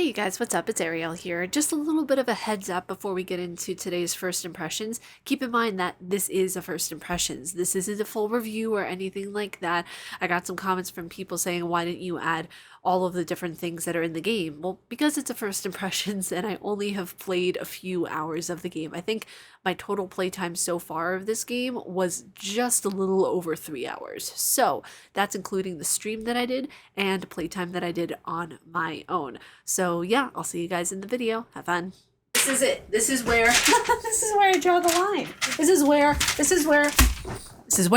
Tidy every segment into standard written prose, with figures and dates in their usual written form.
Hey you guys, what's up? It's Ariel here. Just a little bit of a heads up before we get into today's first impressions. Keep in mind that this is a first impressions. This isn't a full review or anything like that. I got some comments from people saying, why didn't you add all of the different things that are in the game? Well, because it's a first impressions and I only have played a few hours of the game. I think my total playtime so far of this game was just a little over 3 hours. So that's including the stream that I did and playtime that I did on my own. So yeah, I'll see you guys in the video. Have fun. This is it. This is where this is where I draw the line. This is where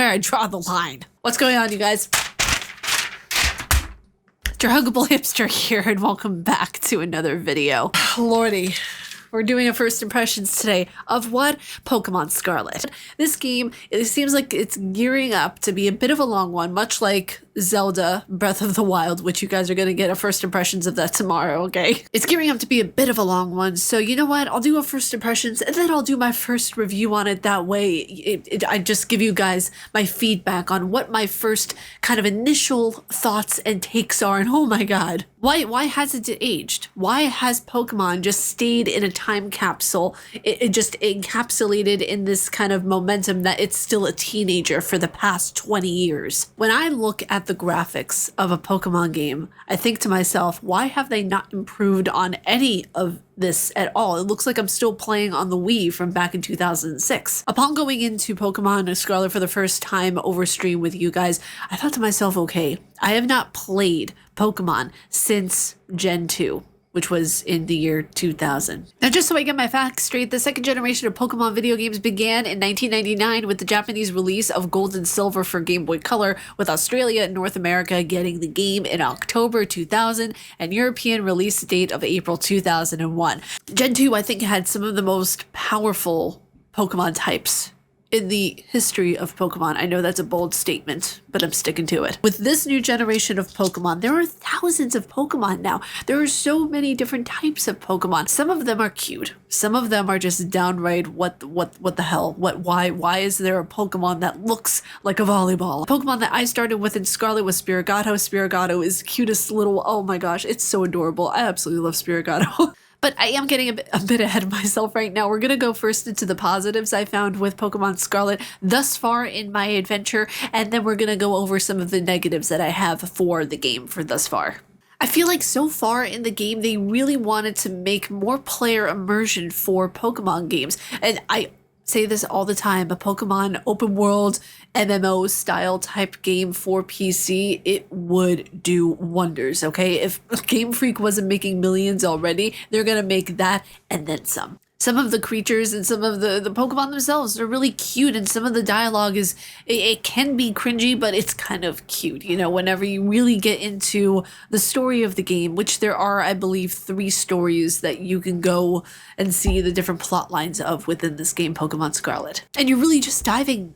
I draw the line. What's going on, you guys? It's your huggable hipster here, and welcome back to another video. Lordy. We're doing a first impressions today of what? Pokemon Scarlet. This game, it seems like it's gearing up to be a bit of a long one, much like Zelda Breath of the Wild, which you guys are going to get a first impressions of that tomorrow, okay? It's gearing up to be a bit of a long one, so you know what? I'll do a first impressions, and then I'll do my first review on it. That way, I just give you guys my feedback on what my first kind of initial thoughts and takes are, and oh my god. Why has it aged? Why has Pokemon just stayed in a time capsule? It just encapsulated in this kind of momentum that it's still a teenager for the past 20 years. When I look at the graphics of a Pokemon game, I think to myself, why have they not improved on any of this at all? It looks like I'm still playing on the Wii from back in 2006. Upon going into Pokemon Scarlet for the first time over stream with you guys, I thought to myself, okay, I have not played Pokemon since Gen 2, which was in the year 2000. Now, just so I get my facts straight, the second generation of Pokemon video games began in 1999 with the Japanese release of Gold and Silver for Game Boy Color, with Australia and North America getting the game in October 2000 and European release date of April 2001. Gen 2, I think, had some of the most powerful Pokemon types in the history of Pokemon. I know that's a bold statement, but I'm sticking to it. With this new generation of Pokemon, there are thousands of Pokemon now. There are so many different types of Pokemon. Some of them are cute. Some of them are just downright what the hell? Why is there a Pokemon that looks like a volleyball? Pokemon that I started with in Scarlet was Spirigato. Spirigato is cutest little, oh my gosh, it's so adorable. I absolutely love Spirigato. But I am getting a bit ahead of myself right now. We're going to go first into the positives I found with Pokemon Scarlet thus far in my adventure, and then we're going to go over some of the negatives that I have for the game for thus far. I feel like so far in the game, they really wanted to make more player immersion for Pokemon games. And I say this all the time, a Pokemon open world MMO style type game for PC, it would do wonders, okay? If Game Freak wasn't making millions already, they're gonna make that and then some. Some of the creatures and some of the Pokemon themselves are really cute, and some of the dialogue is, it can be cringy, but it's kind of cute, you know, whenever you really get into the story of the game, which there are, I believe, 3 stories that you can go and see the different plot lines of within this game, Pokemon Scarlet. And you're really just diving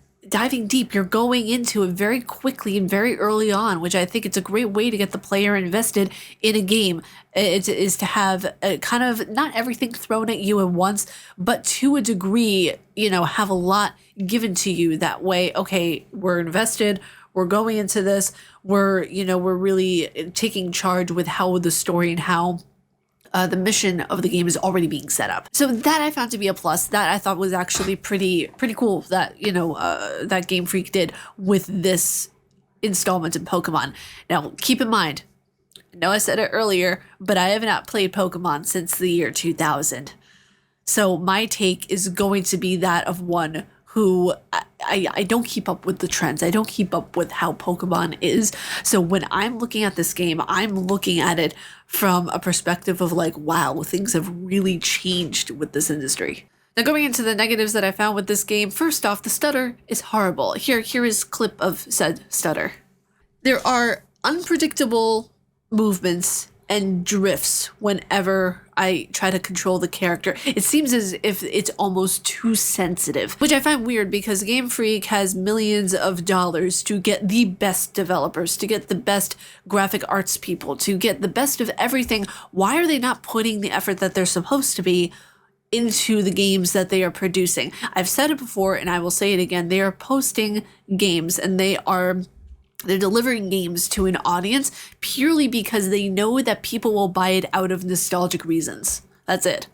deep. You're going into it very quickly and very early on, which I think it's a great way to get the player invested in a game. It is to have a kind of not everything thrown at you at once, but to a degree, you know, have a lot given to you that way. Okay, we're invested. We're going into this. We're really taking charge with how the story and how the mission of the game is already being set up. So that I found to be a plus. That I thought was actually pretty cool that, you know, that Game Freak did with this installment in Pokemon. Now, keep in mind, I know I said it earlier, but I have not played Pokemon since the year 2000. So my take is going to be that of one who I don't keep up with the trends. I don't keep up with how Pokemon is. So when I'm looking at this game, I'm looking at it from a perspective of like, wow, things have really changed with this industry. Now, going into the negatives that I found with this game, first off, the stutter is horrible. Here is a clip of said stutter. There are unpredictable movements and drifts whenever I try to control the character. It seems as if it's almost too sensitive, which I find weird because Game Freak has millions of dollars to get the best developers, to get the best graphic arts people, to get the best of everything. Why are they not putting the effort that they're supposed to be into the games that they are producing? I've said it before and I will say it again. They are posting games and they are They're delivering games to an audience purely because they know that people will buy it out of nostalgic reasons. That's it.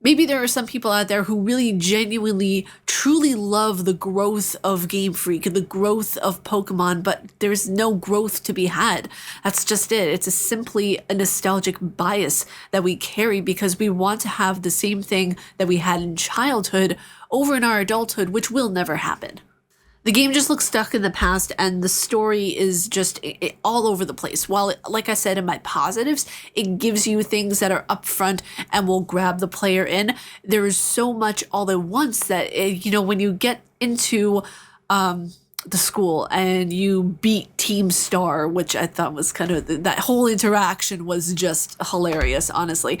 Maybe there are some people out there who really genuinely, truly love the growth of Game Freak and the growth of Pokemon, but there's no growth to be had. That's just it. It's simply a nostalgic bias that we carry because we want to have the same thing that we had in childhood over in our adulthood, which will never happen. The game just looks stuck in the past, and the story is just all over the place. While, like I said in my positives, it gives you things that are upfront and will grab the player in, there is so much all at once that, you know, when you get into the school and you beat Team Star, which I thought was kind of, that whole interaction was just hilarious, honestly.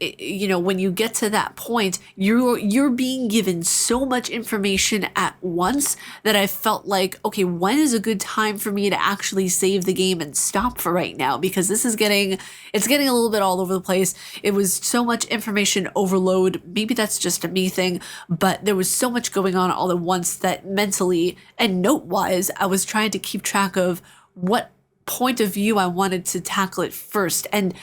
You know, when you get to that point, you're being given so much information at once that I felt like, okay, when is a good time for me to actually save the game and stop for right now? Because this is it's getting a little bit all over the place. It was so much information overload. Maybe that's just a me thing, but there was so much going on all at once that mentally and note-wise, I was trying to keep track of what point of view I wanted to tackle it first. And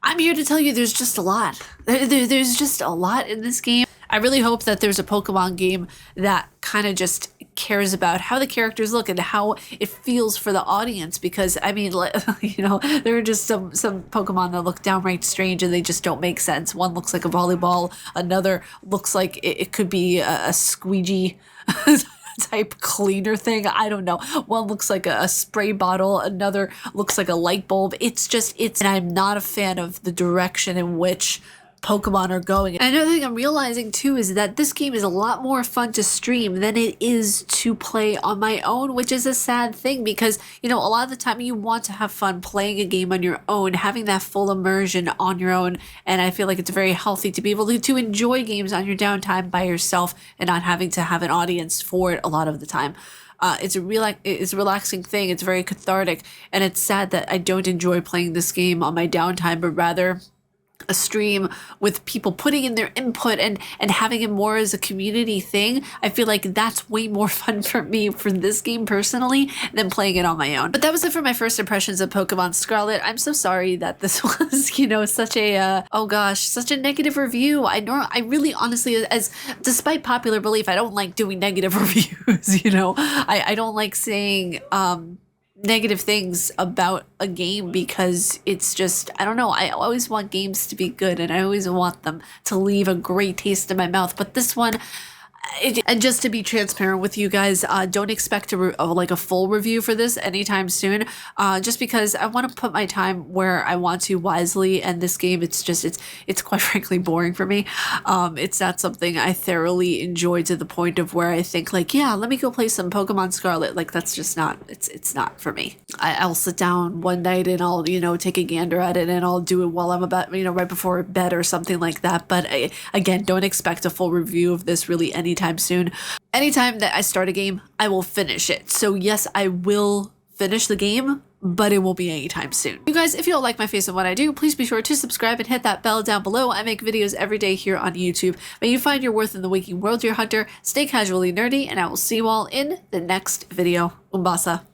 I'm here to tell you there's just a lot. There's just a lot in this game. I really hope that there's a Pokemon game that kind of just cares about how the characters look and how it feels for the audience, because I mean, you know, there are just some Pokemon that look downright strange and they just don't make sense. One looks like a volleyball, another looks like it could be a squeegee type cleaner thing. I don't know. One looks like a spray bottle, another looks like a light bulb. And I'm not a fan of the direction in which Pokemon are going. And another thing I'm realizing too is that this game is a lot more fun to stream than it is to play on my own, which is a sad thing because, you know, a lot of the time you want to have fun playing a game on your own, having that full immersion on your own. And I feel like it's very healthy to be able to enjoy games on your downtime by yourself and not having to have an audience for it a lot of the time. It's a relaxing thing. It's very cathartic. And it's sad that I don't enjoy playing this game on my downtime, but rather a stream with people putting in their input and having it more as a community thing. I feel like that's way more fun for me for this game personally than playing it on my own. But that was it for my first impressions of Pokemon Scarlet. I'm so sorry that this was, you know, such a such a negative review. I really honestly, despite popular belief, I don't like doing negative reviews, you know. I don't like saying negative things about a game because it's just, I don't know, I always want games to be good and I always want them to leave a great taste in my mouth, but this one, and just to be transparent with you guys, don't expect a full review for this anytime soon, just because I want to put my time where I want to wisely, and this game, it's quite frankly boring for me. It's not something I thoroughly enjoy to the point of where I think like, yeah, let me go play some Pokemon Scarlet. Like, that's just not, it's not for me. I'll sit down one night and I'll, you know, take a gander at it and I'll do it while I'm about, you know, right before bed or something like that. But again, don't expect a full review of this really anytime soon. Anytime that I start a game, I will finish it. So yes, I will finish the game, but it won't be anytime soon. You guys, if you don't like my face and what I do, please be sure to subscribe and hit that bell down below. I make videos every day here on YouTube. May you find your worth in the waking world, dear hunter. Stay casually nerdy, and I will see you all in the next video. Umbasa.